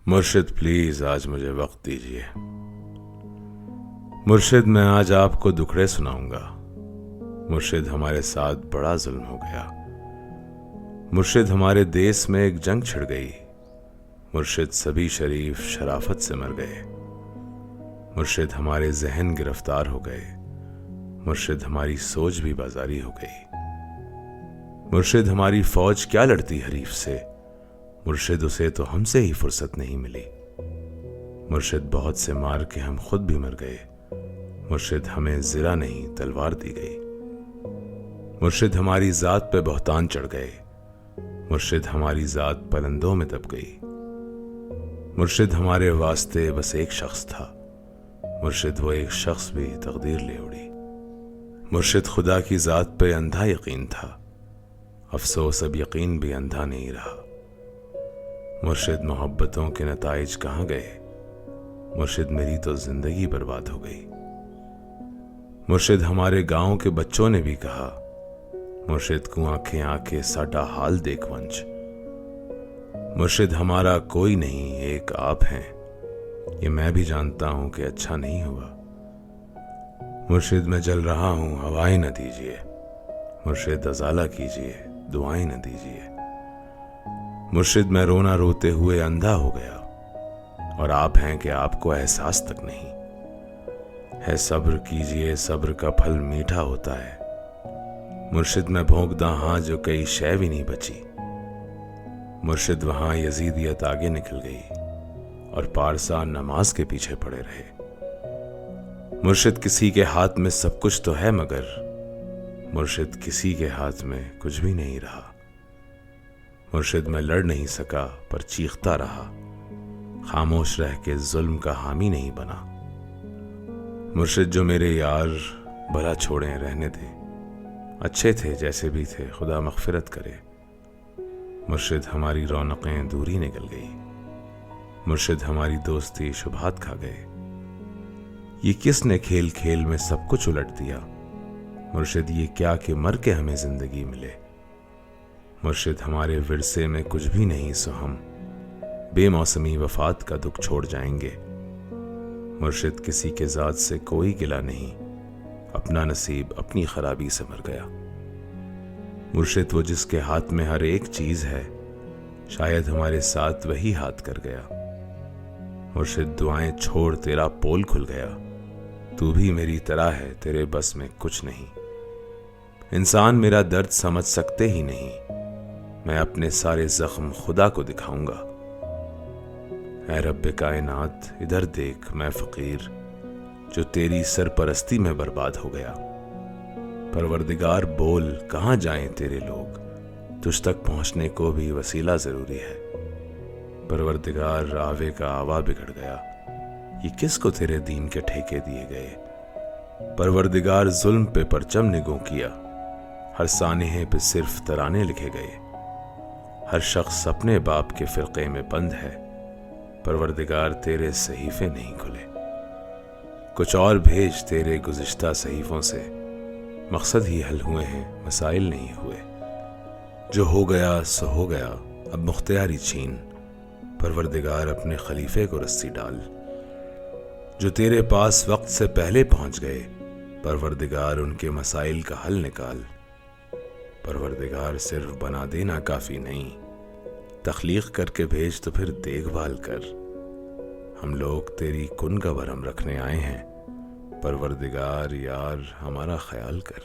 मुर्शिद प्लीज आज मुझे वक्त दीजिए। मुर्शिद मैं आज आपको दुखड़े सुनाऊंगा। मुर्शिद हमारे साथ बड़ा जुल्म हो गया। मुर्शिद हमारे देश में एक जंग छिड़ गई। मुर्शिद सभी शरीफ शराफत से मर गए। मुर्शिद हमारे जहन गिरफ्तार हो गए। मुर्शिद हमारी सोच भी बाजारी हो गई। मुर्शिद हमारी फौज क्या लड़ती हरीफ से, मुर्शिद उसे तो हमसे ही फुर्सत नहीं मिली। मुर्शिद बहुत से मार के हम खुद भी मर गए। मुर्शिद हमें जिरा नहीं तलवार दी गई। मुर्शिद हमारी जात पे बहतान चढ़ गए। मुर्शिद हमारी जात पलंदों में दब गई। मुर्शिद हमारे वास्ते बस एक शख्स था। मुर्शिद वो एक शख्स भी तकदीर ले उड़ी। मुर्शिद खुदा की जात पे अंधा यकीन था। अफसोस अब यकीन भी अंधा नहीं रहा। मुर्शिद मोहब्बतों के नताइज कहाँ गए। मुर्शिद मेरी तो जिंदगी बर्बाद हो गई। मुर्शिद हमारे गांव के बच्चों ने भी कहा, मुर्शिद को आंखें आके साडा हाल देख वंश। मुर्शिद हमारा कोई नहीं, एक आप हैं। ये मैं भी जानता हूं कि अच्छा नहीं हुआ। मुर्शिद मैं जल रहा हूं, हवाएं न दीजिए। मुर्शिद अजाला कीजिए, दुआएं न दीजिए। मुर्शिद मैं रोना रोते हुए अंधा हो गया, और आप हैं कि आपको एहसास तक नहीं है। सब्र कीजिए, सब्र का फल मीठा होता है। मुर्शिद मैं भोंकदा हां जो कई शय भी नहीं बची। मुर्शिद वहां यजीदियत आगे निकल गई और पारसा नमाज के पीछे पड़े रहे। मुर्शिद किसी के हाथ में सब कुछ तो है, मगर मुर्शिद किसी के हाथ में कुछ भी नहीं रहा। मुर्शिद मैं लड़ नहीं सका पर चीखता रहा, खामोश रह के जुल्म का हामी नहीं बना। मुर्शिद जो मेरे यार भला छोड़े रहने दे, अच्छे थे जैसे भी थे, खुदा मगफिरत करे। मुर्शिद हमारी रौनकें दूरी निकल गई। मुर्शिद हमारी दोस्ती शुभात खा गए। ये किसने खेल खेल में सब कुछ उलट दिया। मुर्शिद ये क्या कि मर के हमें जिंदगी मिले। मुर्शिद हमारे विरसे में कुछ भी नहीं, सो हम बेमौसमी वफात का दुख छोड़ जाएंगे। मुर्शिद किसी के जात से कोई गिला नहीं, अपना नसीब अपनी खराबी से मर गया। मुर्शिद वो जिसके हाथ में हर एक चीज है, शायद हमारे साथ वही हाथ कर गया। मुर्शिद दुआएं छोड़, तेरा पोल खुल गया। तू भी मेरी तरह है, तेरे बस में कुछ नहीं। इंसान मेरा दर्द समझ सकते ही नहीं। मैं अपने सारे जख्म खुदा को दिखाऊंगा। ऐ रब्बे कायनात इधर देख, मैं फकीर जो तेरी सरपरस्ती में बर्बाद हो गया। परवरदिगार बोल, कहाँ जाएं तेरे लोग, तुझ तक पहुंचने को भी वसीला जरूरी है। परवरदिगार रावे का आवा बिगड़ गया, ये किसको तेरे दीन के ठेके दिए गए। परवरदिगार जुल्म पे परचम निगों किया, हर सानेहे पे सिर्फ तराने लिखे गए। हर शख्स अपने बाप के फिरके में बंद है। परवरदिगार तेरे सहीफे नहीं खुले, कुछ और भेज तेरे गुज़िश्ता सहीफों से। मकसद ही हल हुए हैं, मसाइल नहीं हुए। जो हो गया सो हो गया, अब मुख्तियारी छीन। परवरदिगार अपने खलीफे को रस्सी डाल। जो तेरे पास वक्त से पहले पहुंच गए, परवरदिगार उनके मसाइल का हल निकाल। परवरदिगार सिर्फ बना देना काफी नहीं, तख्लीक करके भेज तो फिर देखभाल कर। हम लोग तेरी कुन का भरम रखने आए हैं, परवरदिगार यार हमारा ख्याल कर।